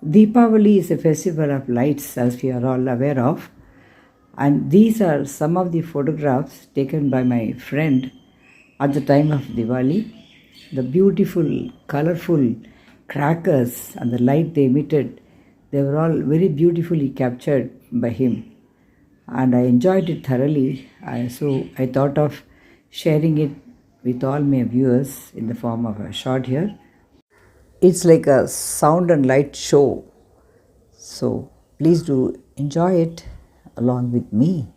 Deepavali is a festival of lights, as we are all aware of, and these are some of the photographs taken by my friend at the time of Diwali. The beautiful, colorful crackers and the light they emitted, they were all very beautifully captured by him, and I enjoyed it thoroughly. So I thought of sharing it with all my viewers in the form of a short here. It's like a sound and light show. So please do enjoy it along with me.